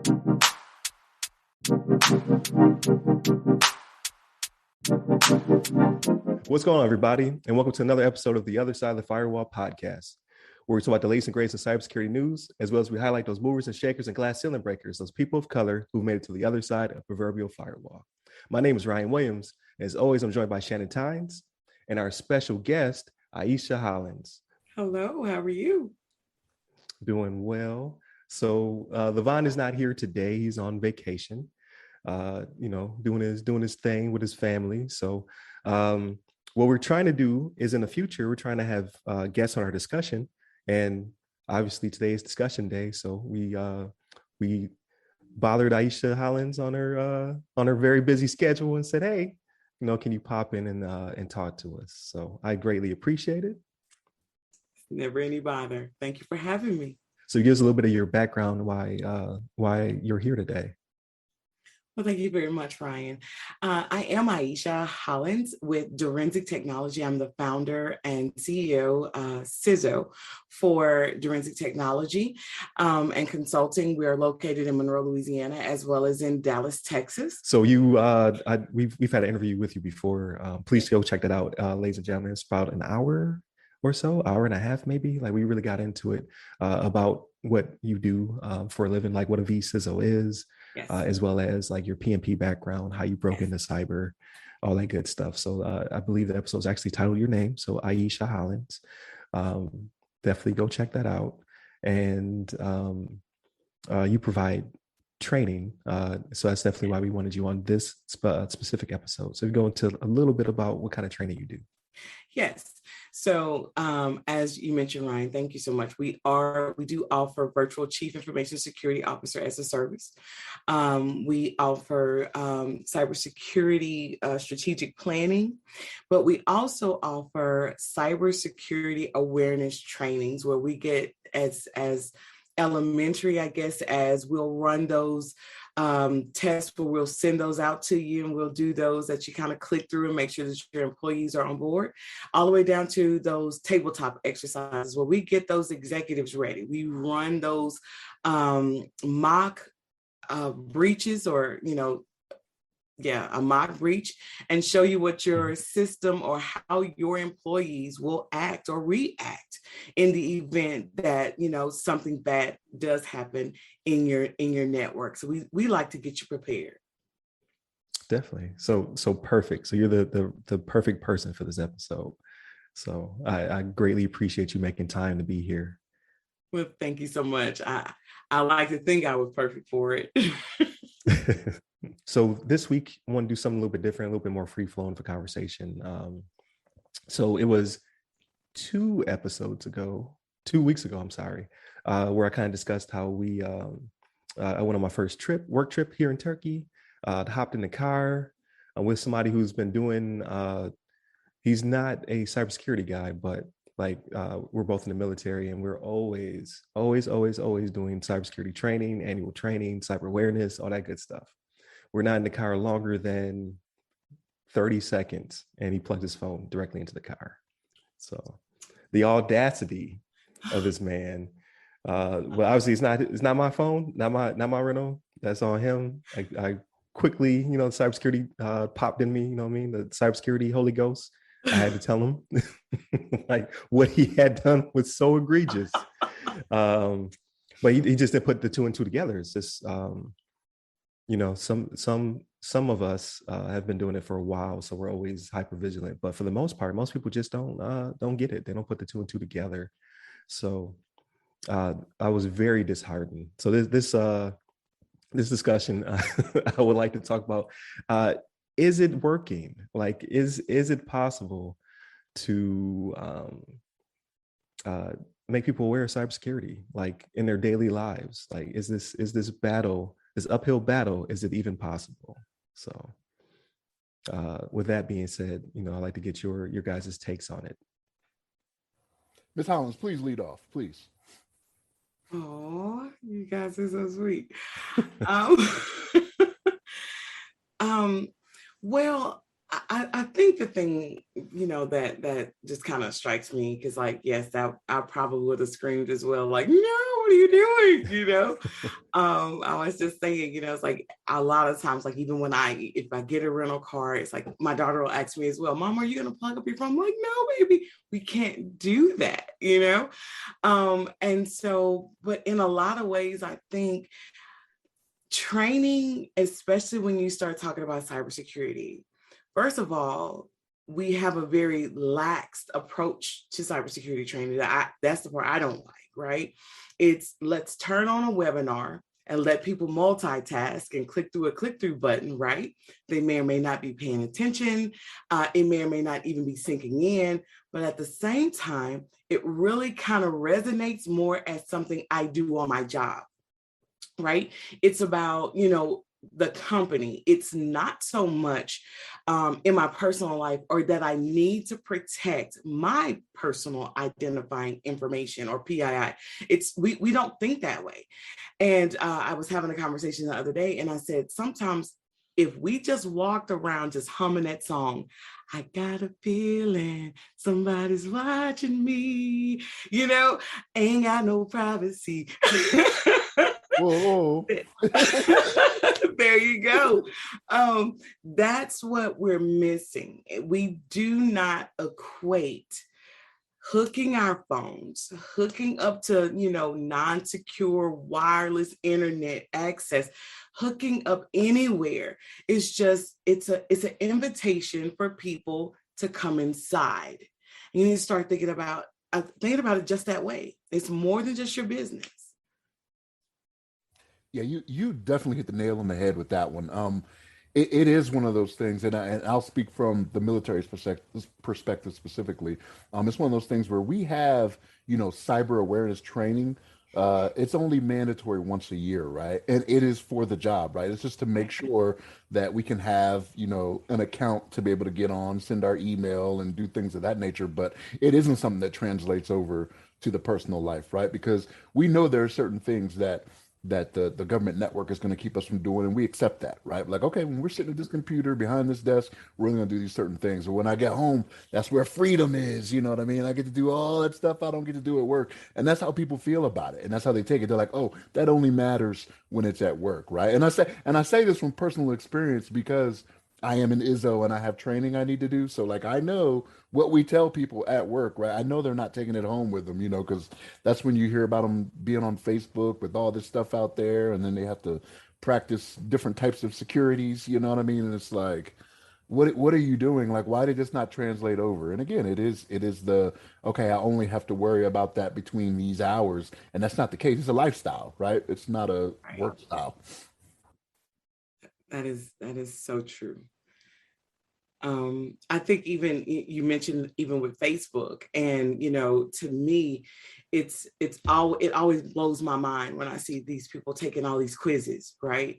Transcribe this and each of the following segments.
What's going on, everybody? And welcome to another episode of the Other Side of the Firewall podcast, where we talk about the latest and greatest in cybersecurity news, as well as we highlight those movers and shakers and glass ceiling breakers, those people of color who made it to the other side of proverbial firewall. My name is Ryan Williams, and as always, I'm joined by Shannon Tynes and our special guest, Ieshea Hollins. Hello, how are you? Doing well. So Levon is not here today. He's on vacation, doing his thing with his family. So what we're trying to do is in the future, we're trying to have guests on our discussion. And obviously today is discussion day. So we bothered Ieshea Hollins on her very busy schedule and said, hey, can you pop in and talk to us? So I greatly appreciate it. Never any bother. Thank you for having me. So give us a little bit of your background, why you're here today. Well, thank you very much, Ryan. I am Ieshea Hollins with Direnzic Technology. I'm the founder and CEO, CISO for Direnzic Technology and Consulting. We are located in Monroe, Louisiana, as well as in Dallas, Texas. So we've had an interview with you before. Please go check that out, ladies and gentlemen. It's about an hour or so, hour and a half maybe. Like we really got into it about what you do for a living, like what a vCISO is. Yes. As well as like your PMP background, how you broke into cyber, all that good stuff. So I believe the episode is actually titled your name. So Ieshea Hollins, definitely go check that out. And you provide training. So that's definitely why we wanted you on this specific episode. So we go into a little bit about what kind of training you do. Yes. So as you mentioned, Ryan, thank you so much. We do offer virtual Chief Information Security Officer as a service. We offer cybersecurity strategic planning, but we also offer cybersecurity awareness trainings where we get as elementary, I guess, as we'll run those tests where we'll send those out to you and we'll do those that you kind of click through and make sure that your employees are on board, all the way down to those tabletop exercises where we get those executives ready. We run those mock breaches or, a mock breach and show you what your system or how your employees will act or react in the event that, something bad does happen in your network. So we like to get you prepared. Definitely. So perfect. So you're the perfect person for this episode. So I greatly appreciate you making time to be here. Well, thank you so much. I like to think I was perfect for it. So this week, I want to do something a little bit different, a little bit more free-flowing for conversation. So it was 2 weeks ago, where I kind of discussed how I went on my first work trip here in Turkey, hopped in the car with somebody who's been doing, he's not a cybersecurity guy, but we're both in the military and we're always doing cybersecurity training, annual training, cyber awareness, all that good stuff. We're not in the car longer than 30 seconds and he plugged his phone directly into the car. So the audacity of this man, well, obviously it's not my phone, not my rental. That's on him. I quickly, the cybersecurity popped in me, the cybersecurity Holy Ghost. I had to tell him like what he had done was so egregious. But he just didn't put the 2 and 2 together. It's just, some of us have been doing it for a while, so we're always hyper vigilant. But for the most part, most people just don't get it. They don't put the 2 and 2 together. So I was very disheartened. So this discussion, I would like to talk about. Is it working? Like, is it possible to make people aware of cybersecurity, like in their daily lives? Like, is this battle, this uphill battle, is it even possible? So with that being said, I'd like to get your guys' takes on it. Ms. Hollins, please lead off, please. Oh, you guys are so sweet. Well, I think the thing, that just kind of strikes me, because like, yes, that I probably would have screamed as well, like, no, what are you doing? I was just saying, it's like a lot of times, like even if I get a rental car, it's like my daughter will ask me as well, Mom, are you going to plug up your phone? I'm like, no, baby, we can't do that, And so, but in a lot of ways, I think training, especially when you start talking about cybersecurity, first of all, we have a very lax approach to cybersecurity training. That's the part I don't like, right? It's let's turn on a webinar and let people multitask and click through a click-through button, right? They may or may not be paying attention. It may or may not even be sinking in. But at the same time, it really kind of resonates more as something I do on my job. Right? It's about, the company. It's not so much in my personal life, or that I need to protect my personal identifying information, or PII. We don't think that way. And I was having a conversation the other day, and I said, sometimes if we just walked around just humming that song, I got a feeling somebody's watching me, ain't got no privacy. Whoa. There you go. That's what we're missing. We do not equate hooking our phones, hooking up to, non-secure wireless internet access, hooking up anywhere. It's an invitation for people to come inside. You need to start thinking about it just that way. It's more than just your business. Yeah, you definitely hit the nail on the head with that one. It is one of those things, and I'll speak from the military's perspective specifically. It's one of those things where we have, cyber awareness training. It's only mandatory once a year, right? And it is for the job, right? It's just to make sure that we can have, an account to be able to get on, send our email, and do things of that nature. But it isn't something that translates over to the personal life, right? Because we know there are certain things that the government network is going to keep us from doing, and we accept that, right? Like, okay, when we're sitting at this computer behind this desk, we're only going to do these certain things. Or when I get home, that's where freedom is. You know what I mean? I get to do all that stuff I don't get to do at work, and that's how people feel about it, and that's how they take it. They're like, oh, that only matters when it's at work, right? And I say this from personal experience because I am an ISO and I have training I need to do. So like I know what we tell people at work, right? I know they're not taking it home with them, because that's when you hear about them being on Facebook with all this stuff out there, and then they have to practice different types of securities, you know what I mean? And it's like, what are you doing? Like, why did this not translate over? And again, it is the okay, I only have to worry about that between these hours, and that's not the case. It's a lifestyle, right? It's not a work style. That is so true. I think even you mentioned even with Facebook, and to me, it always blows my mind when I see these people taking all these quizzes, right?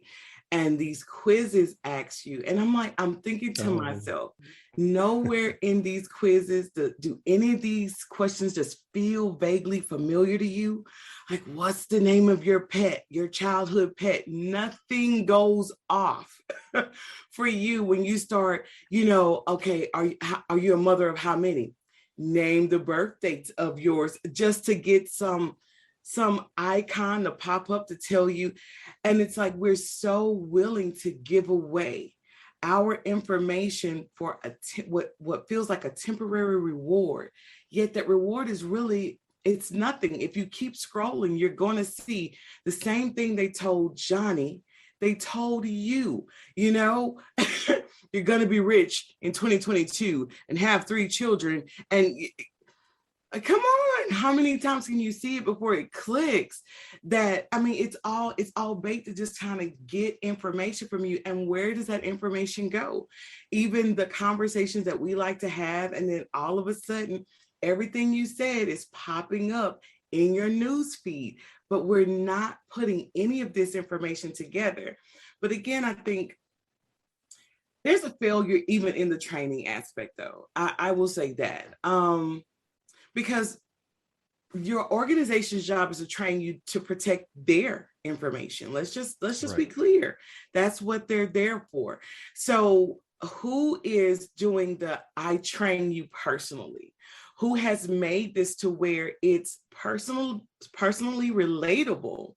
And these quizzes ask you, and I'm thinking to myself, nowhere in these quizzes do any of these questions just feel vaguely familiar to you. Like, what's the name of your pet, your childhood pet? Nothing goes off for you when you start, okay, are you a mother of how many? Name the birth dates of yours, just to get some icon to pop up to tell you. And it's like, we're so willing to give away our information for what feels like a temporary reward, yet that reward is really, it's nothing. If you keep scrolling, you're going to see the same thing they told Johnny, they told you, you're going to be rich in 2022 and have 3 children. And come on, how many times can you see it before it clicks? That, I mean, it's all baked to just kind of get information from you. And where does that information go? Even the conversations that we like to have, and then all of a sudden, everything you said is popping up in your news feed, but we're not putting any of this information together. But again, I think there's a failure even in the training aspect, though. I will say that. Because your organization's job is to train you to protect their information. Let's just right. Be clear. That's what they're there for. So who is doing the I train you personally? Who has made this to where it's personally relatable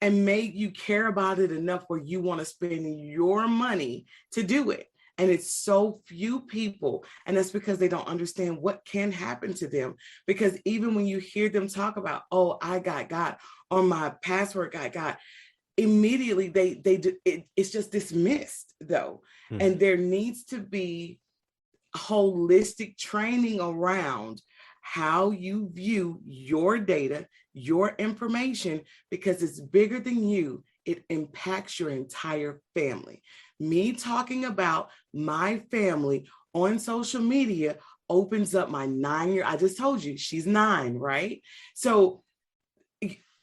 and made you care about it enough where you want to spend your money to do it? And it's so few people. And that's because they don't understand what can happen to them. Because even when you hear them talk about, oh, I got, or my password got, immediately it's just dismissed though. And there needs to be holistic training around how you view your data, your information, because it's bigger than you. It impacts your entire family. Me talking about my family on social media opens up my 9-year. I just told you she's 9, right? So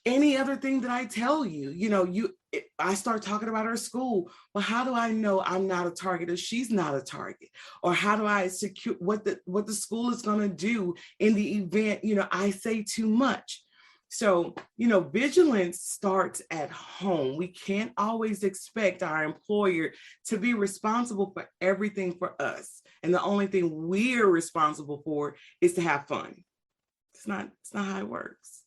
any other thing that I tell you, I start talking about her school. Well, how do I know I'm not a target or she's not a target? Or how do I secure what the school is going to do in the event, I say too much? So, vigilance starts at home. We can't always expect our employer to be responsible for everything for us. And the only thing we're responsible for is to have fun. It's not how it works.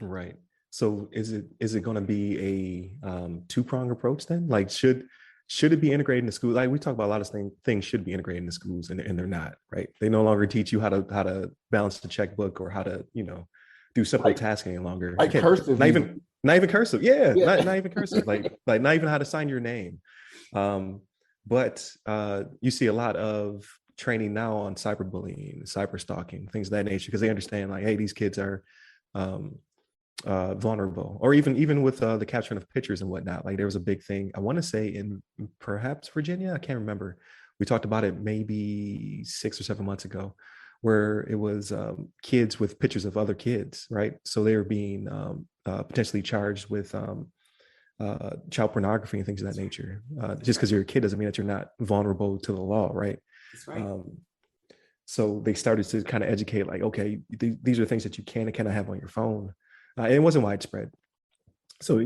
Right. So is it going to be a two-pronged approach then? Like, should it be integrated into schools? Like, we talk about a lot of things should be integrated into schools, and they're not, right? They no longer teach you how to balance the checkbook or how to, do simple tasking any longer. Like cursive. Not even cursive. Yeah. Not even cursive. Like not even how to sign your name. But you see a lot of training now on cyberbullying, cyber stalking, things of that nature, because they understand like, hey, these kids are vulnerable. Or even with the capturing of pictures and whatnot. Like, there was a big thing, I want to say in perhaps Virginia, I can't remember. We talked about it maybe 6 or 7 months ago, where it was kids with pictures of other kids, right? So they were being potentially charged with child pornography and things of that nature. Just because you're a kid doesn't mean that you're not vulnerable to the law, right? That's right. So they started to kind of educate, like, okay, these are things that you can and cannot have on your phone. And it wasn't widespread. So,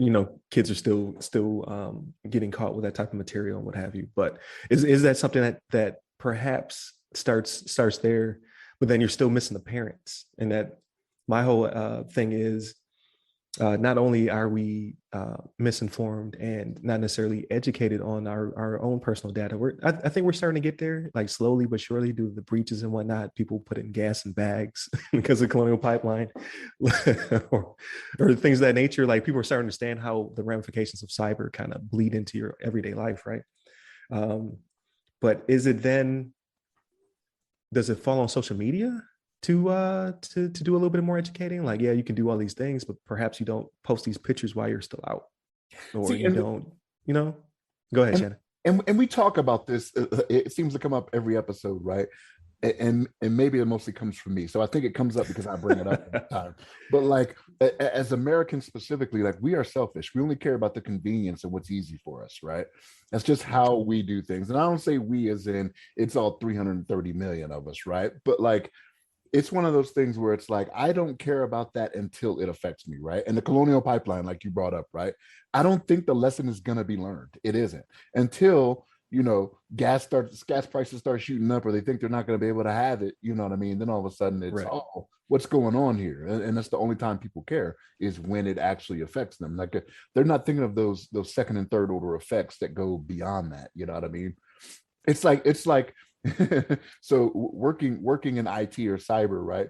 kids are still getting caught with that type of material and what have you. But is that something that perhaps starts there, but then you're still missing the parents? And that my whole thing is, not only are we misinformed and not necessarily educated on our own personal data, I think we're starting to get there, like slowly but surely, due to the breaches and whatnot. People putting gas in bags because of Colonial Pipeline or things of that nature. Like, people are starting to understand how the ramifications of cyber kind of bleed into your everyday life, right? But does it fall on social media to do a little bit more educating? Like, yeah, you can do all these things, but perhaps you don't post these pictures while you're still out, or you don't, go ahead, Shannon. And we talk about this, it seems to come up every episode, right? And maybe it mostly comes from me, so I think it comes up because I bring it up all the time. But like, as Americans specifically, like, we are selfish. We only care about the convenience and what's easy for us, right? That's just how we do things. And I don't say we as in it's all 330 million of us, right? But like, it's one of those things where it's like, I don't care about that until it affects me, right? And the Colonial Pipeline, like you brought up, right? I don't think the lesson is going to be learned. It isn't until, gas prices start shooting up, or they think they're not going to be able to have it. You know what I mean? Then all of a sudden it's, right, oh, what's going on here? And that's the only time people care, is when it actually affects them. Like, they're not thinking of those second and third order effects that go beyond that. You know what I mean? It's like so working in IT or cyber, right?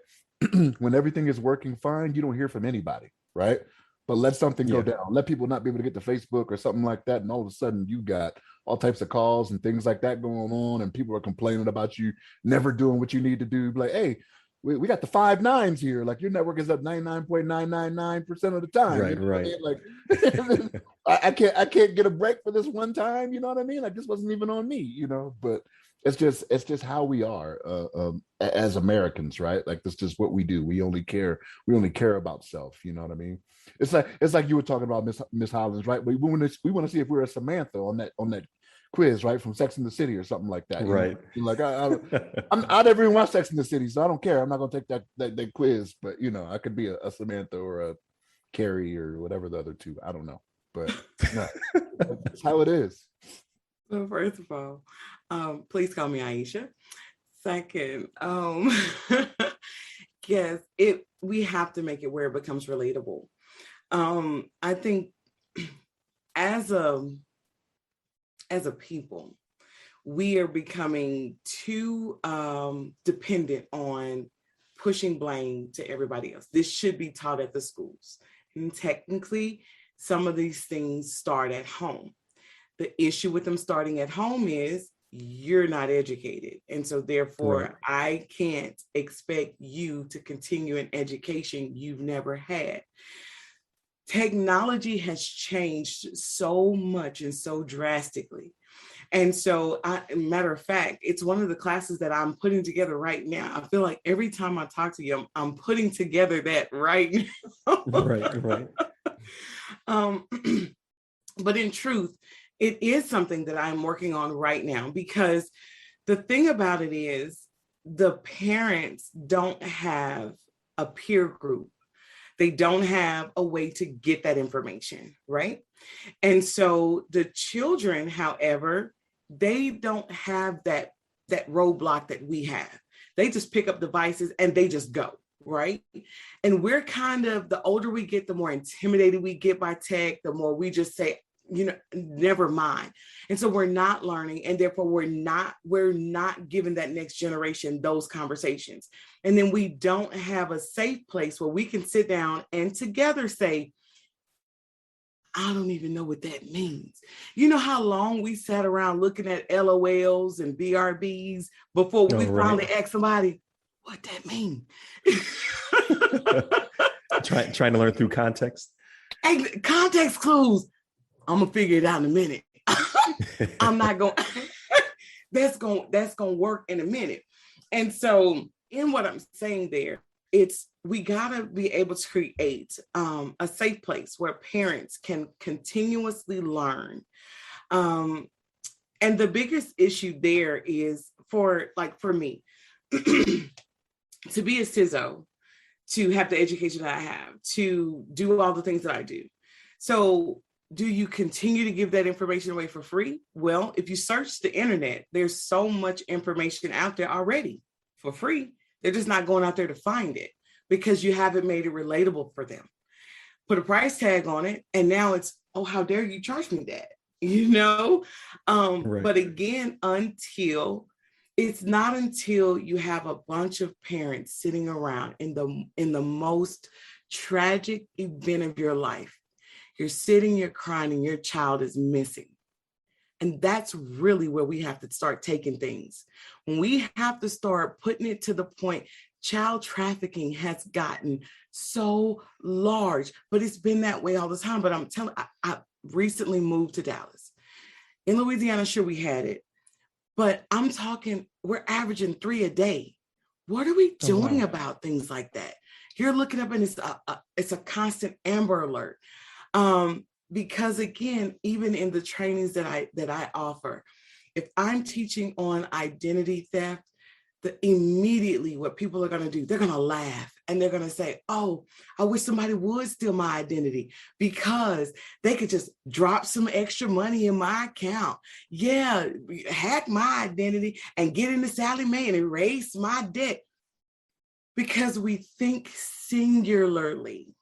When everything is working fine, you don't hear from anybody, right? But let something go down, let people not be able to get to Facebook or something like that, and all of a sudden you got all types of calls and things like that going on, and people are complaining about you never doing what you need to do. Like, hey, we got the 5 nines here. Like, your network is up 99.999% of the time. Right, right. I mean? Like, I can't get a break for this one time. You know what I mean? Like, this wasn't even on me. But it's just how we are as Americans, right? Like, that's just what we do. We only care about self. You know what I mean? It's like you were talking about Miss Hollins, right? We want to see if we're a Samantha on that quiz, right, from Sex and the City or something like that. Right. Like, I never even watched Sex and the City, so I don't care. I'm not gonna take that quiz, but I could be a Samantha or a Carrie or whatever the other two. I don't know, but no, that's how it is. So first of all, please call me Ieshea. Second, yes, we have to make it where it becomes relatable. I think as a people, we are becoming too dependent on pushing blame to everybody else. This should be taught at the schools. And technically, some of these things start at home. The issue with them starting at home is you're not educated. And so therefore, Right. I can't expect you to continue an education you've never had. Technology has changed so much and so drastically. And so, matter of fact, it's one of the classes that I'm putting together right now. I feel like every time I talk to you, I'm putting together that right now. Right. But in truth, it is something that I'm working on right now, because the thing about it is the parents don't have a peer group. They don't have a way to get that information, right? And so the children, however, they don't have that roadblock that we have. They just pick up devices and they just go, right? And we're kind of, the older we get, the more intimidated we get by tech, the more we just say, never mind. And so we're not learning, and therefore we're not giving that next generation those conversations. And then we don't have a safe place where we can sit down and together say, I don't even know what that means. You know how long we sat around looking at LOLs and BRBs before we finally asked somebody, what that mean? Trying to learn through context. Hey, context clues. I'm gonna figure it out in a minute. I'm not going. That's gonna work in a minute. And so, in what I'm saying there, we gotta be able to create a safe place where parents can continuously learn. And the biggest issue there is for me to be a CISO, to have the education that I have, to do all the things that I do. So, do you continue to give that information away for free? Well, if you search the internet, there's so much information out there already for free. They're just not going out there to find it because you haven't made it relatable for them. Put a price tag on it, and now it's, oh, how dare you charge me that? But again, it's not until you have a bunch of parents sitting around in the most tragic event of your life. You're sitting, you're crying, and your child is missing. And that's really where we have to start taking things. When we have to start putting it to the point, child trafficking has gotten so large, but it's been that way all the time. But I'm telling, I recently moved to Dallas. In Louisiana, sure, we had it, but I'm talking, we're averaging 3 a day. What are we doing about things like that? You're looking up and it's a constant Amber Alert. Because again, even in the trainings that I offer, if I'm teaching on identity theft, immediately what people are going to do, they're going to laugh and they're going to say, oh, I wish somebody would steal my identity because they could just drop some extra money in my account. Yeah, hack my identity and get into Sally Mae and erase my debt. Because we think singularly.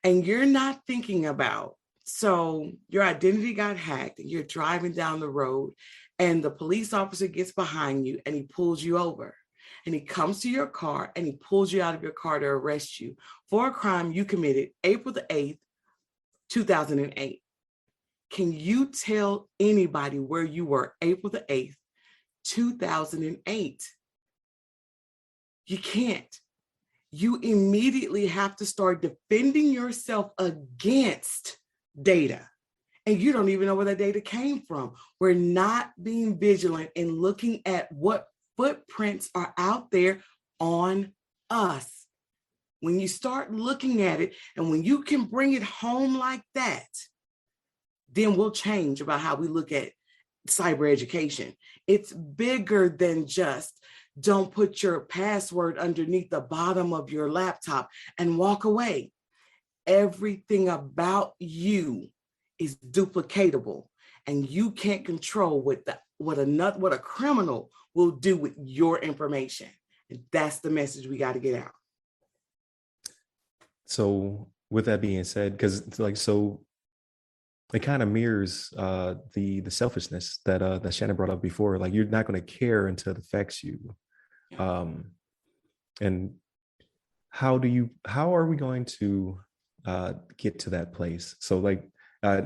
And you're not thinking about, so your identity got hacked and you're driving down the road and the police officer gets behind you and he pulls you over and he comes to your car and he pulls you out of your car to arrest you for a crime you committed April the 8th, 2008. Can you tell anybody where you were April the 8th, 2008? You can't. You immediately have to start defending yourself against data. And you don't even know where that data came from. We're not being vigilant in looking at what footprints are out there on us. When you start looking at it and when you can bring it home like that, then we'll change about how we look at cyber education. It's bigger than just don't put your password underneath the bottom of your laptop and walk away. Everything about you is duplicatable. and you can't control what a criminal will do with your information. And that's the message we got to get out. So with that being said, because so it kind of mirrors the selfishness that Shannon brought up before. Like, you're not going to care until it affects you. And how are we going to get to that place? So like, I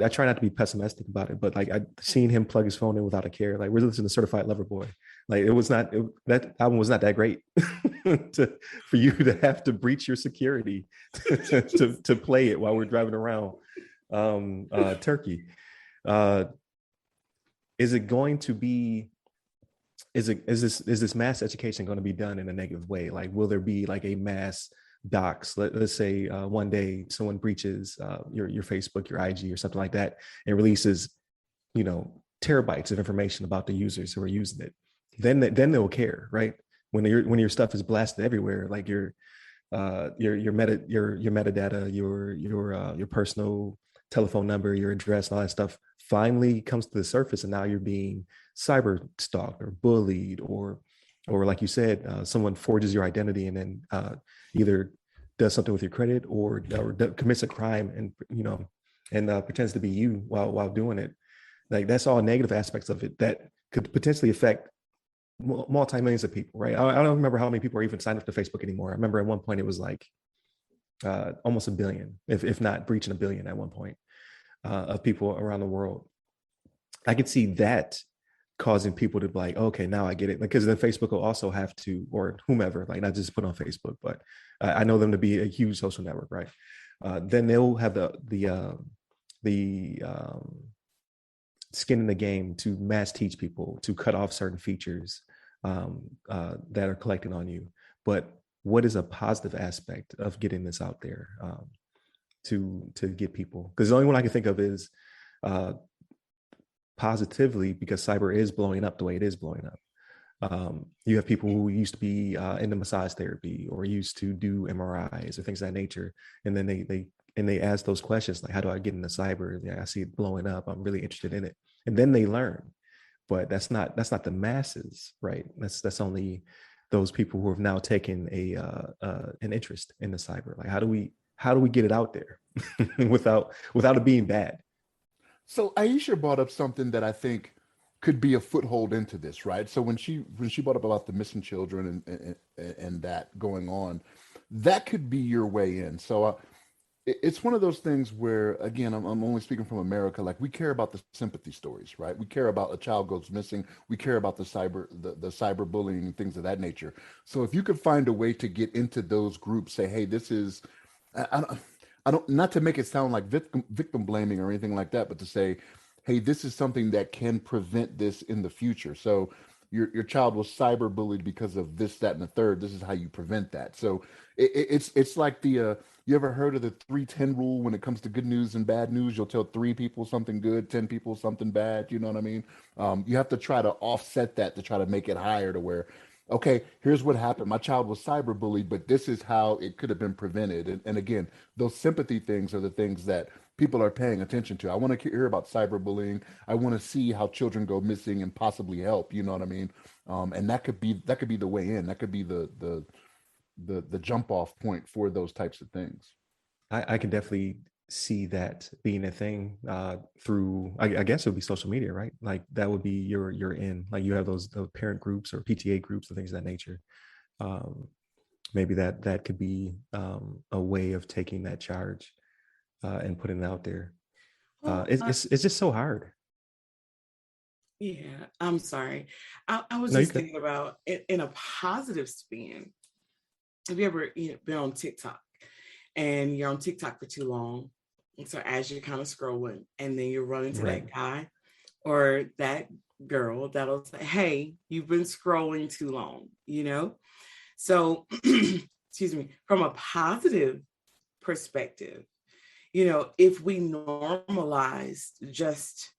try not to be pessimistic about it, but like, I seen him plug his phone in without a care. Like, we're listening to Certified Lover Boy. Like, that album was not that great for you to have to breach your security to play it while we're driving around Turkey. Is it going to be? Is this mass education going to be done in a negative way? Like, will there be like a mass docs? Let's say one day someone breaches your Facebook, your IG, or something like that, and releases, terabytes of information about the users who are using it. Then they'll care, right? When your stuff is blasted everywhere, like your metadata, your personal telephone number, your address, and all that stuff finally comes to the surface, and now you're being cyber stalked or bullied, or like you said, someone forges your identity and then either does something with your credit or commits a crime and pretends to be you while doing it. Like, that's all negative aspects of it that could potentially affect multi-millions of people, right? I don't remember how many people are even signed up to Facebook anymore. I remember at one point it was like almost 1 billion, if not breaching 1 billion at one point, of people around the world. I could see that causing people to be like, okay, now I get it. Because then Facebook will also have to, or whomever, like, not just put on Facebook, but I know them to be a huge social network, right? Then they'll have the skin in the game to mass teach people to cut off certain features that are collected on you. But what is a positive aspect of getting this out there to get people? Because the only one I can think of is positively, because cyber is blowing up the way it is blowing up. You have people who used to be into massage therapy or used to do MRIs or things of that nature, and then they ask those questions like, how do I get into cyber? Yeah, I see it blowing up, I'm really interested in it, and then they learn. But that's not the masses, right? That's only those people who have now taken an interest in the cyber. Like, how do we get it out there without it being bad? So Ieshea brought up something that I think could be a foothold into this, right? So when she brought up about the missing children and that going on, that could be your way in. So it's one of those things where, again, I'm only speaking from America. Like, we care about the sympathy stories, right? We care about a child goes missing. We care about the cyber bullying and things of that nature. So if you could find a way to get into those groups, say, hey, this is, I don't, not to make it sound like victim blaming or anything like that, but to say, hey, this is something that can prevent this in the future. So your child was cyber bullied because of this, that, and the third. This is how you prevent that. So it's like the you ever heard of the 3-10 rule? When it comes to good news and bad news, you'll tell 3 people something good, 10 people something bad. You know what I mean? You have to try to offset that to try to make it higher to where, okay, here's what happened. My child was cyber bullied, but this is how it could have been prevented. And again, those sympathy things are the things that people are paying attention to. I want to hear about cyberbullying. I want to see how children go missing and possibly help. You know what I mean? And that could be the way in. That could be the jump off point for those types of things. I can definitely see that being a thing through, I guess it would be social media, right? Like, that would be your in. Like, you have those parent groups or PTA groups and things of that nature. Maybe that could be a way of taking that charge and putting it out there. It's just so hard. Yeah, I'm sorry. I was No, you just could. thinking about it in a positive spin. Have you ever been on TikTok and you're on TikTok for too long? And so as you're kind of scrolling and then you run into Right. that guy or that girl that'll say, hey, you've been scrolling too long, So, excuse me, from a positive perspective, if we normalize just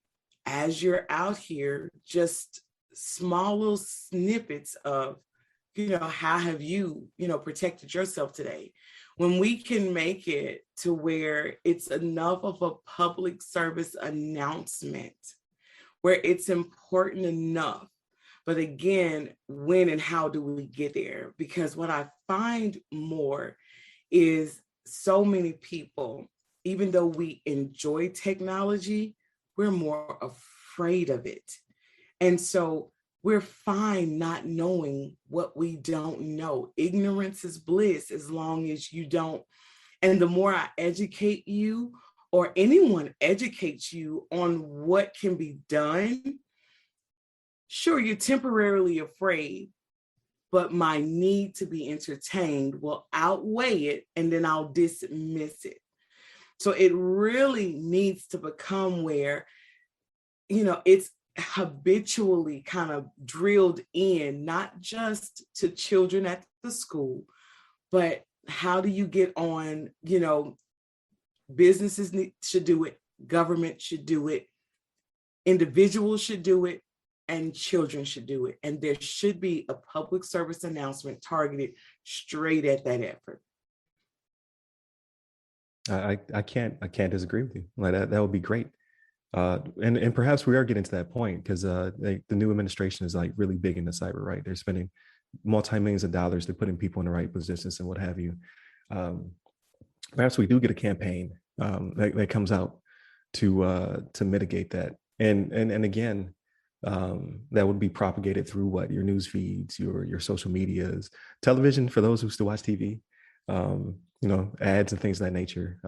as you're out here, just small little snippets of, how have you, protected yourself today? when we can make it to where it's enough of a public service announcement, where it's important enough. But again, when and how do we get there? Because what I find more is so many people, even though we enjoy technology, we're more afraid of it. And so we're fine not knowing what we don't know. Ignorance is bliss as long as you don't. And the more I educate you, or anyone educates you on what can be done, sure, you're temporarily afraid, but my need to be entertained will outweigh it, and then I'll dismiss it. So it really needs to become where, it's habitually kind of drilled in, not just to children at the school, but how do you get on, businesses should do it, government should do it, individuals should do it, and children should do it. And there should be a public service announcement targeted straight at that effort. I can't disagree with you. Like that would be great. And perhaps we are getting to that point because the new administration is like really big into cyber, right? They're spending multi-millions of dollars. They're putting people in the right positions and what have you. Perhaps we do get a campaign that comes out to mitigate that. And again, that would be propagated through what? Your news feeds, your social medias, television for those who still watch TV, ads and things of that nature.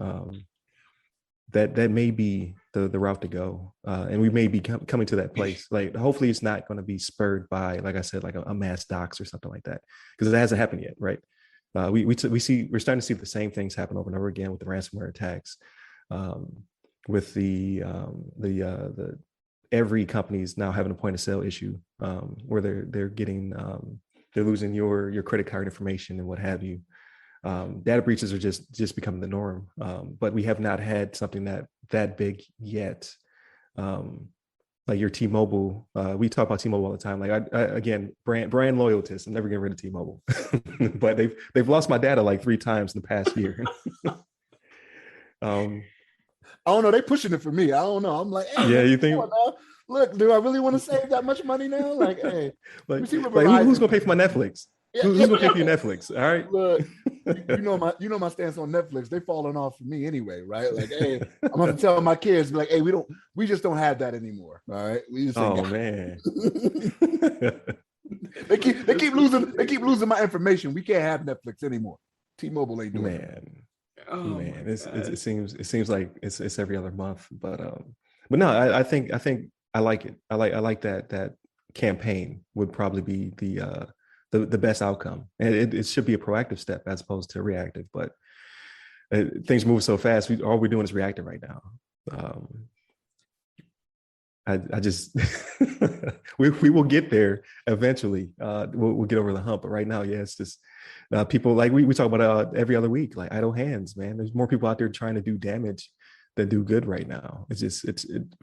That may be the route to go. And we may be coming to that place. Like, hopefully it's not going to be spurred by, like I said, like a mass dox or something like that, because it hasn't happened yet, right? We're starting to see the same things happen over and over again with the ransomware attacks, with the every company's now having a point of sale issue, where they're getting they're losing your credit card information and what have you. Data breaches are just becoming the norm, but we have not had something that big yet. Like your T-Mobile, we talk about T-Mobile all the time. Like again, brand loyalist. I'm never getting rid of T-Mobile, but they've lost my data like 3 times in the past year. I don't know. They pushing it for me. I don't know. I'm like, hey, yeah, you think? Look, do I really want to save that much money now? Like, hey, like who's gonna pay for my Netflix? Yeah, who's gonna pay for your Netflix? All right. Look, you know my stance on Netflix. They falling off for me anyway, right? Like, hey, I'm gonna have to tell my kids, be like, hey, we just don't have that anymore. All right. We just man. they keep losing my information. We can't have Netflix anymore. T-Mobile ain't doing it. Man, it seems like it's every other month, but no, I think I like it. I like that campaign would probably be the best outcome, and it should be a proactive step as opposed to reactive. But things move so fast. All we're doing is reacting right now. I just we will get there eventually. We'll get over the hump, but right now, yeah, it's just people like we talk about every other week, like idle hands, man. There's more people out there trying to do damage than do good right now. It's just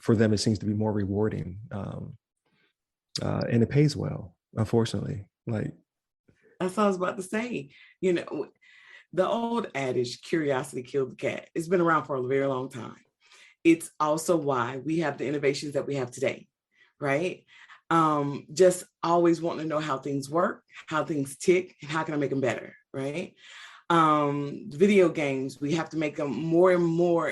for them, it seems to be more rewarding, and it pays well, unfortunately. Like that's what I was about to say. The old adage, curiosity killed the cat. It's been around for a very long time. It's also why we have the innovations that we have today, right? Just always wanting to know how things work, how things tick, and how can I make them better, right? Video games, we have to make them more and more,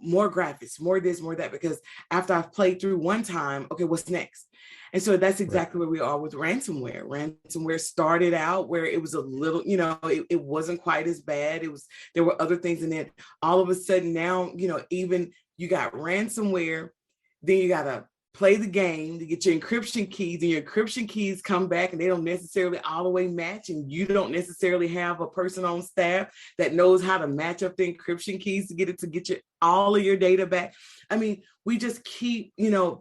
more graphics, more this, more that, because after I've played through one time, okay, what's next? And so that's exactly where we are with ransomware. Ransomware started out where it was a little, it wasn't quite as bad. There were other things, and then all of a sudden now, even you got ransomware, then you got to play the game to get your encryption keys, and your encryption keys come back and they don't necessarily all the way match, and you don't necessarily have a person on staff that knows how to match up the encryption keys to get all of your data back. I mean, we just keep,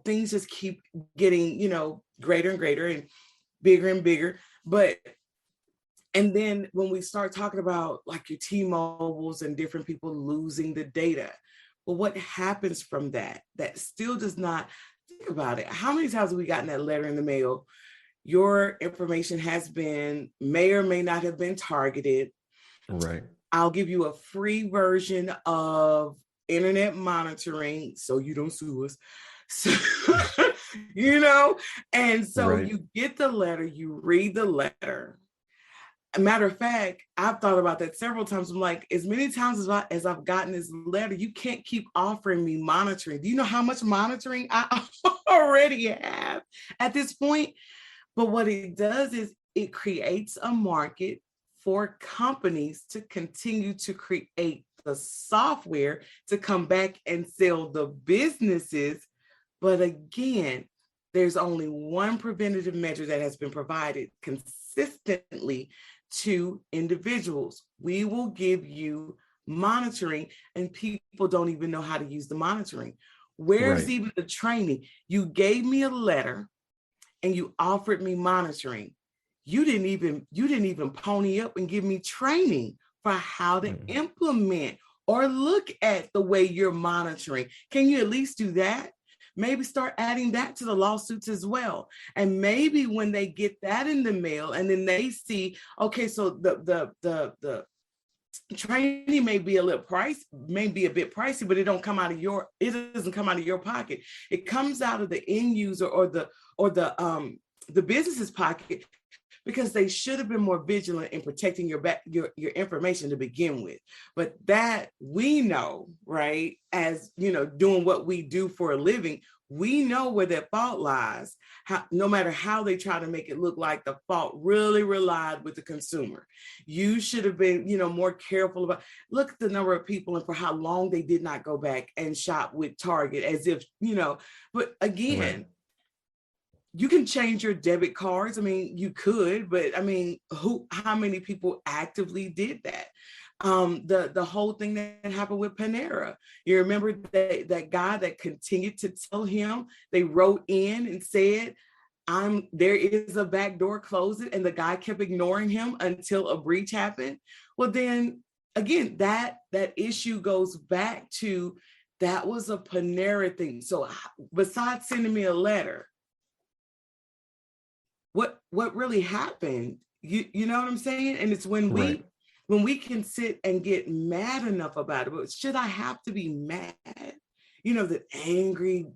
things just keep getting, greater and greater and bigger. And then when we start talking about like your T-Mobiles and different people losing the data, well, what happens from that? That still does not, think about it. How many times have we gotten that letter in the mail? Your information may or may not have been targeted. Right. I'll give you a free version of internet monitoring so you don't sue us. So, and so Right. you get the letter, you read the letter. A matter of fact, I've thought about that several times. I'm like, as many times as I've gotten this letter, you can't keep offering me monitoring. Do you know how much monitoring I already have at this point? But what it does is it creates a market for companies to continue to create the software to come back and sell the businesses. But again, there's only one preventative measure that has been provided consistently to individuals. We will give you monitoring, and people don't even know how to use the monitoring. Where's even the training? You gave me a letter and you offered me monitoring. You didn't even pony up and give me training for how to implement or look at the way you're monitoring. Can you at least do that? Maybe start adding that to the lawsuits as well. And maybe when they get that in the mail and then they see, okay, so the training may be a bit pricey, but it doesn't come out of your pocket. It comes out of the end user or the business's pocket, because they should have been more vigilant in protecting your information to begin with. But that we know, right, as doing what we do for a living, we know where that fault lies. No matter how they try to make it look like the fault really relied with the consumer. You should have been, more careful about, look at the number of people and for how long they did not go back and shop with Target, as if, but again, Right. You can change your debit cards. I mean, you could, but I mean, how many people actively did that? The whole thing that happened with Panera. You remember that guy that continued to tell him, they wrote in and said, there is a back door, close it. And the guy kept ignoring him until a breach happened. Well, then again, that issue goes back to, that was a Panera thing. So besides sending me a letter, what really happened? You know what I'm saying? And it's when we can sit and get mad enough about it. But should I have to be mad? The angry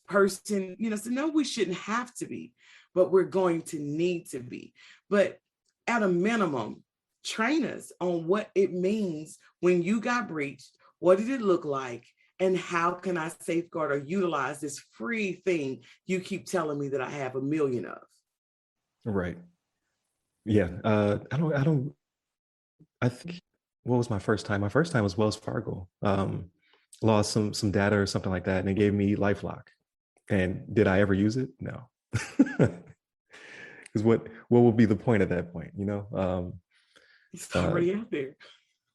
person, so no, we shouldn't have to be, but we're going to need to be. But at a minimum, train us on what it means when you got breached. What did it look like? And how can I safeguard or utilize this free thing you keep telling me that I have a million of? Right. Yeah. I think, what was my first time? My first time was Wells Fargo. Lost some data or something like that, and they gave me LifeLock. And did I ever use it? No. Because what will be the point at that point? It's already out there.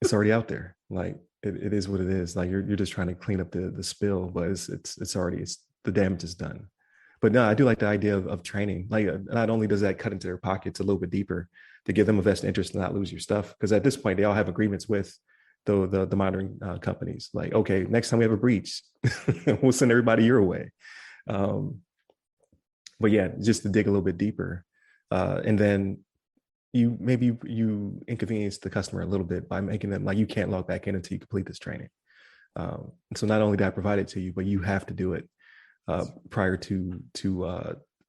It's already out there. Like it is what it is. Like you're just trying to clean up the spill, but it's the damage is done. But no, I do like the idea of training. Like, not only does that cut into their pockets a little bit deeper to give them a vested interest to not lose your stuff, because at this point they all have agreements with the monitoring companies. Like, okay, next time we have a breach, we'll send everybody your way. But yeah, just to dig a little bit deeper, and then you inconvenience the customer a little bit by making them like, you can't log back in until you complete this training. So not only did I provide it to you, but you have to do it prior to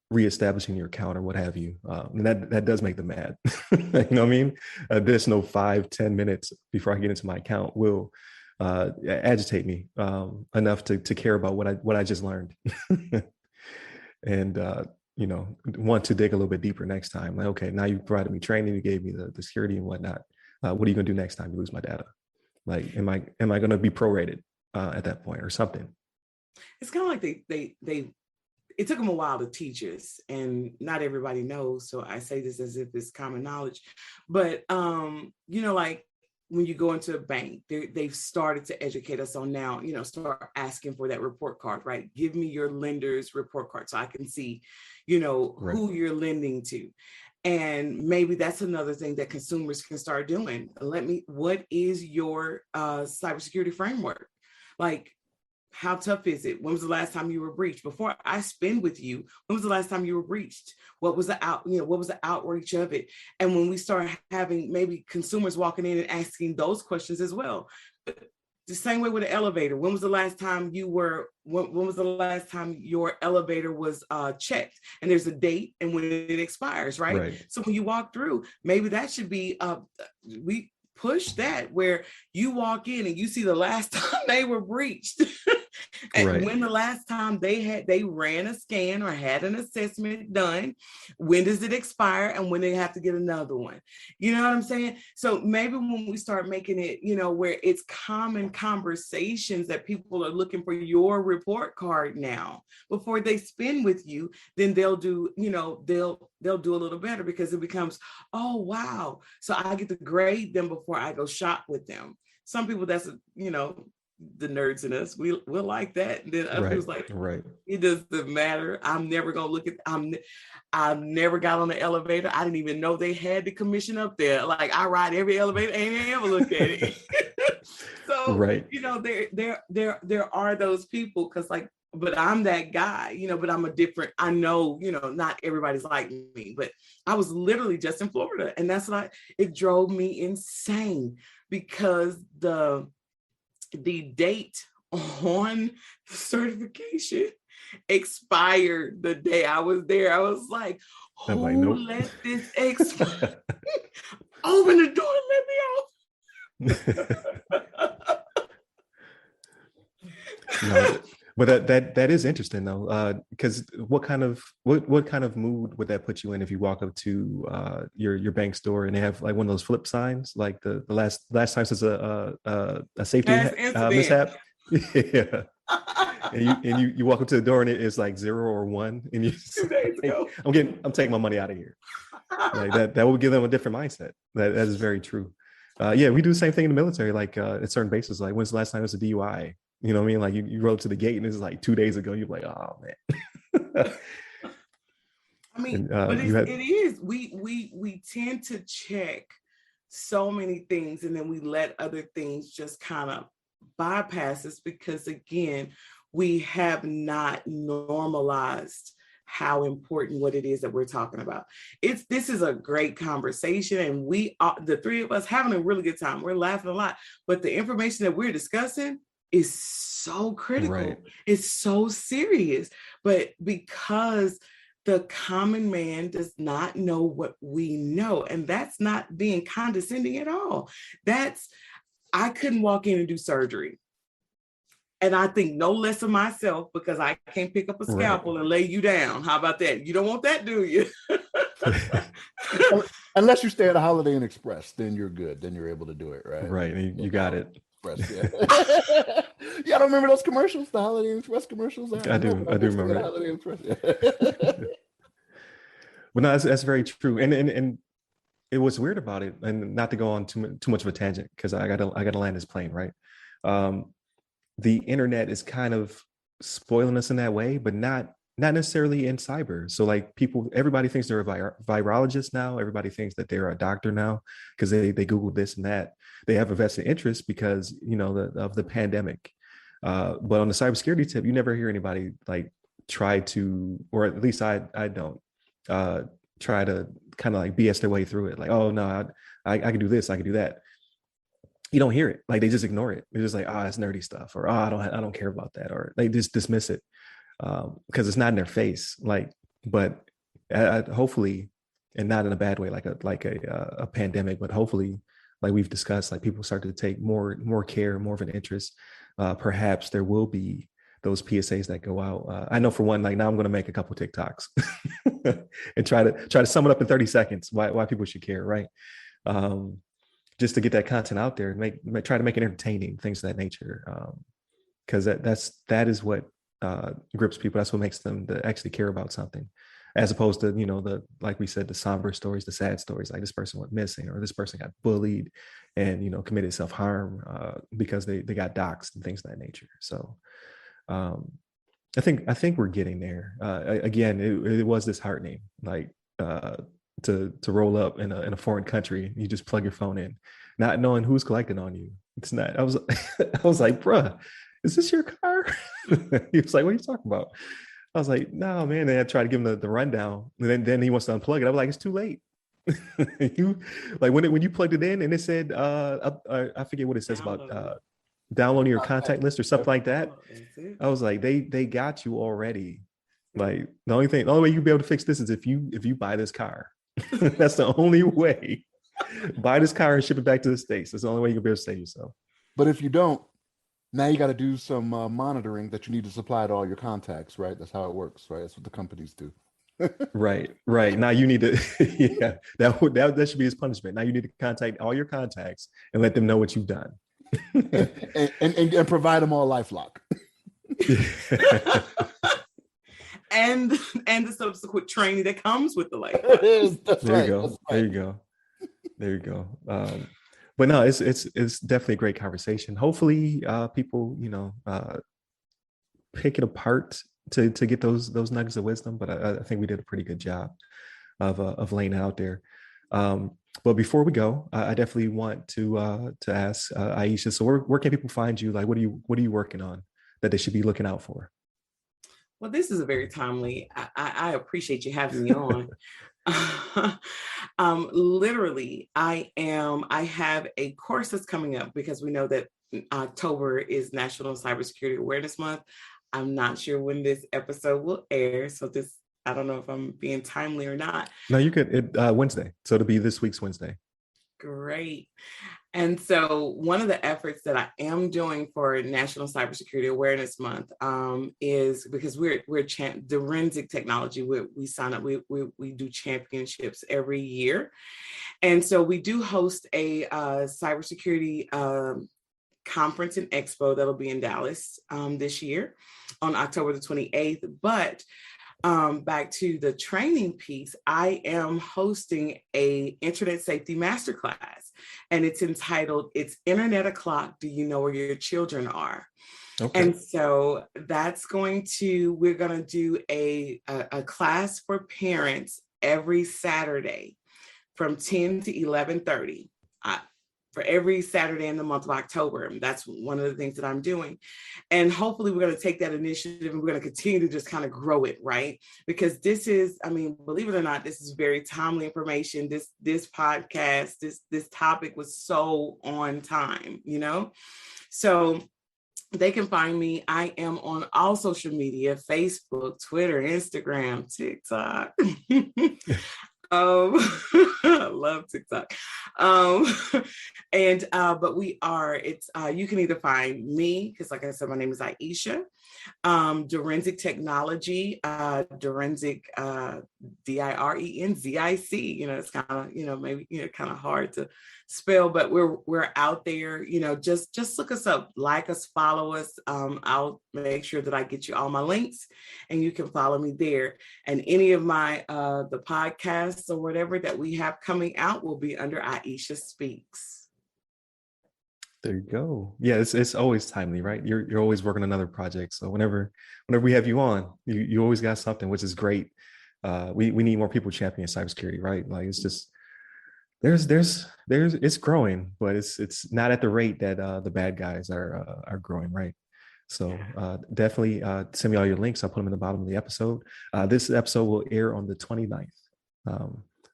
reestablishing your account or what have you. And that does make them mad. You know what I mean? There's no 5-10 minutes before I get into my account will agitate me enough to care about what I just learned. And want to dig a little bit deeper next time. Like, okay, now you provided me training, you gave me the security and whatnot. What are you gonna do next time you lose my data? Like, am I gonna be prorated at that point or something? It's kind of like it took them a while to teach us, and not everybody knows. So I say this as if it's common knowledge, but like when you go into a bank, they've started to educate us on now, start asking for that report card, right? Give me your lender's report card so I can see, who you're lending to. And maybe that's another thing that consumers can start doing. What is your cybersecurity framework? Like, how tough is it? When was the last time you were breached? Before I spend with you, when was the last time you were breached? What was the outreach of it? And when we start having maybe consumers walking in and asking those questions as well. The same way with an elevator. When was the last time when was the last time your elevator was checked? And there's a date and when it expires, right? So when you walk through, maybe that should be, we push that where you walk in and you see the last time they were breached. And when the last time they ran a scan or had an assessment done, when does it expire and when they have to get another one? You know what I'm saying? So maybe when we start making it, where it's common conversations that people are looking for your report card now before they spend with you, then they'll do, they'll do a little better because it becomes, oh, wow. So I get to grade them before I go shop with them. Some people that's, the nerds in us, we'll like that. And then others like, it doesn't matter. I'm never going to look at, I never got on the elevator. I didn't even know they had the commission up there. Like I ride every elevator and ain't ever looked at it. So, there are those people because but I'm that guy, but I'm a different, I know, not everybody's like me, but I was literally just in Florida and that's it drove me insane because the date on the certification expired the day I was there. I was like, who let this expire? Open the door and let me off. No, but that is interesting though, because what kind of mood would that put you in if you walk up to your bank store and they have like one of those flip signs, like the last time since a safety mishap? Yeah. and you walk up to the door and it's like 0 or 1, and you say, I'm taking my money out of here. Like that will give them a different mindset. That is very true. Yeah, we do the same thing in the military. Like at certain bases, like when's the last time it was a DUI? You know what I mean? Like you roll to the gate and it's like 2 days ago. You're like, oh man. I mean, but it is. We tend to check so many things and then we let other things just kind of bypass us because again, we have not normalized how important what it is that we're talking about. This is a great conversation and we are, the three of us, having a really good time. We're laughing a lot, but the information that we're discussing is so critical. It's so serious, but because the common man does not know what we know, and that's not being condescending at all. I couldn't walk in and do surgery. And I think no less of myself because I can't pick up a scalpel and lay you down. How about that? You don't want that, do you? Unless you stay at a Holiday Inn Express, then you're good. Then you're able to do it, right? Right. You got it. Express, yeah. Y'all don't remember those commercials, the Holiday Inn Express commercials? I do remember. Holiday Inn Express. But no, that's very true. And it was weird about it, and not to go on too much of a tangent because I gotta land this plane, right? The internet is kind of spoiling us in that way, but not necessarily in cyber. So like everybody thinks they're a virologist now. Everybody thinks that they're a doctor now because they Google this and that. They have a vested interest because of the pandemic. But on the cybersecurity tip, you never hear anybody like try to, or at least I don't try to kind of like BS their way through it. Like, oh no, I can do this, I can do that. You don't hear it. Like they just ignore it. They're just like, oh, it's nerdy stuff, or oh, I don't care about that, or they just dismiss it because it's not in their face. Like, but hopefully, and not in a bad way, like a pandemic, but hopefully, like we've discussed, like people start to take more care, more of an interest. Perhaps there will be those PSAs that go out. I know for one, like now I'm going to make a couple TikToks and try to sum it up in 30 seconds. Why people should care, right? Just to get that content out there and try to make it entertaining, things of that nature. Because that is what grips people. That's what makes them to actually care about something, as opposed to like we said, the somber stories, the sad stories, like this person went missing or this person got bullied and committed self-harm because they got doxxed and things of that nature. So I think we're getting there. Again, it was disheartening, like to roll up in a foreign country. You just plug your phone in, not knowing who's collecting on you. It's not. I was like, bruh, is this your car? He was like, what are you talking about? I was like, no, man. And I tried to give him the rundown. And then he wants to unplug it. I was like, it's too late. You like when you plugged it in and it said, I forget what it says about downloading your contact list or something like that. I was like, they got you already. Like the only way you'll be able to fix this is if you buy this car. That's the only way. Buy this car and ship it back to the States. That's the only way you can be able to save yourself. But if you don't, now you got to do some monitoring that you need to supply to all your contacts, right? That's how it works, right? That's what the companies do. Right. Now you need to, yeah, that should be his punishment. Now you need to contact all your contacts and let them know what you've done. and provide them all LifeLock. and the subsequent training that comes with the life. There you go. But no, it's definitely a great conversation. Hopefully, people pick it apart to get those nuggets of wisdom. But I think we did a pretty good job of laying it out there. But before we go, I definitely want to ask Ieshea. So where can people find you? Like, what are you working on that they should be looking out for? Well, this is a very timely. I appreciate you having me on. Literally, I have a course that's coming up because we know that October is National Cybersecurity Awareness Month. I'm not sure when this episode will air, so I don't know if I'm being timely or not. No, you could Wednesday, so it'll be this week's Wednesday. Great. And so one of the efforts that I am doing for National Cybersecurity Awareness Month is because we're Direnzic technology. We sign up, we do championships every year. And so we do host a cybersecurity conference and expo that'll be in Dallas this year on October the 28th. But back to the training piece, I am hosting a internet safety masterclass, and it's entitled, "It's Internet O'Clock, Do You Know Where Your Children Are?" Okay. And so we're going to do a class for parents every Saturday from 10 to 11:30. For every Saturday in the month of October. That's one of the things that I'm doing. And hopefully we're going to take that initiative and we're going to continue to just kind of grow it, right? Because this is, believe it or not, this is very timely information. This podcast, this topic was so on time, So they can find me. I am on all social media: Facebook, Twitter, Instagram, TikTok. I love TikTok. But you can either find me, because like I said, my name is Ieshea, Direnzic Technology, Direnzic, Direnzic, it's kind of, maybe, kind of hard to spell, but we're out there, just look us up, like us, follow us. I'll make sure that I get you all my links and you can follow me there. And any of my, the podcasts or whatever that we have coming out will be under IesheaSpeaks. There you go. Yeah, it's always timely, right? You're always working on another project. So whenever we have you on, you always got something, which is great. We need more people championing cybersecurity, right? Like, it's just it's growing, but it's not at the rate that the bad guys are growing, right? So definitely send me all your links. I'll put them in the bottom of the episode. This episode will air on the 29th.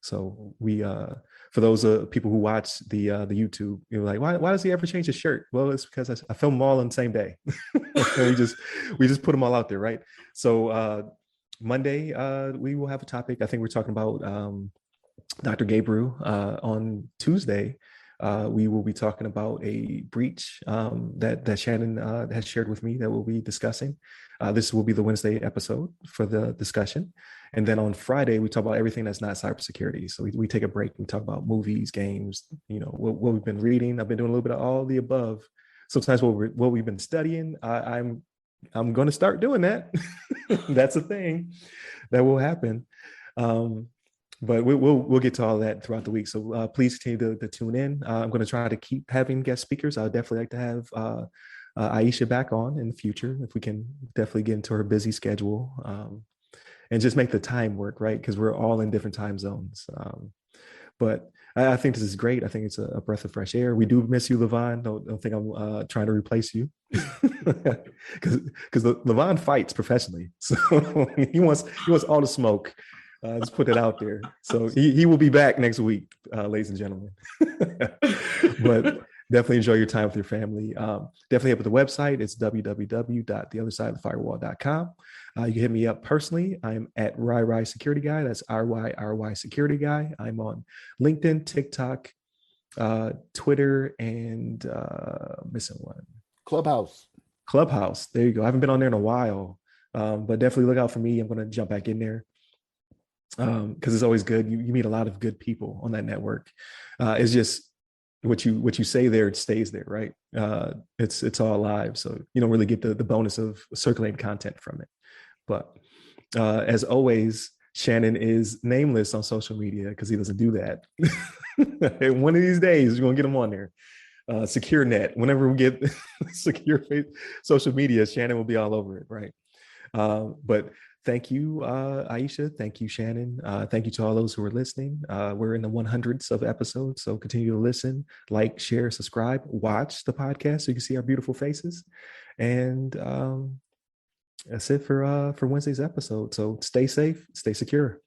So we for those people who watch the YouTube, you're like, why does he ever change his shirt? Well, it's because I film them all on the same day. we just put them all out there, right? So Monday we will have a topic. I think we're talking about Dr. Gabriel. On Tuesday, we will be talking about a breach that Shannon has shared with me that we'll be discussing. This will be the Wednesday episode for the discussion. And then on Friday, we talk about everything that's not cybersecurity. So we take a break. We talk about movies, games, what we've been reading. I've been doing a little bit of all the above. Sometimes what we've been studying, I'm going to start doing that. That's a thing that will happen. But we'll get to all that throughout the week. So please continue to tune in. I'm going to try to keep having guest speakers. I'd definitely like to have Ieshea back on in the future, if we can definitely get into her busy schedule and just make the time work, right? Because we're all in different time zones. But I think this is great. I think it's a breath of fresh air. We do miss you, Levon. Don't think I'm trying to replace you, because Levon fights professionally, so he wants all the smoke. Just put it out there. So he will be back next week, ladies and gentlemen. But definitely enjoy your time with your family. Definitely up at the website. It's www.theothersideofthefirewall.com. You can hit me up personally. I'm at RyRy Security Guy. That's RYRY Security Guy. I'm on LinkedIn, TikTok, Twitter, and missing one. Clubhouse. There you go. I haven't been on there in a while, but definitely look out for me. I'm going to jump back in there because it's always good. You meet a lot of good people on that network. It's just what you say there, it stays there, right? It's all live, so you don't really get the bonus of circulating content from it. But as always, Shannon is nameless on social media because he doesn't do that. And one of these days, we're gonna get him on there. Secure Net. Whenever we get secure social media, Shannon will be all over it, right? But thank you, Ieshea. Thank you, Shannon. Thank you to all those who are listening. We're in the 100s of episodes, so continue to listen, like, share, subscribe, watch the podcast so you can see our beautiful faces. And that's it for Wednesday's episode. So stay safe, stay secure.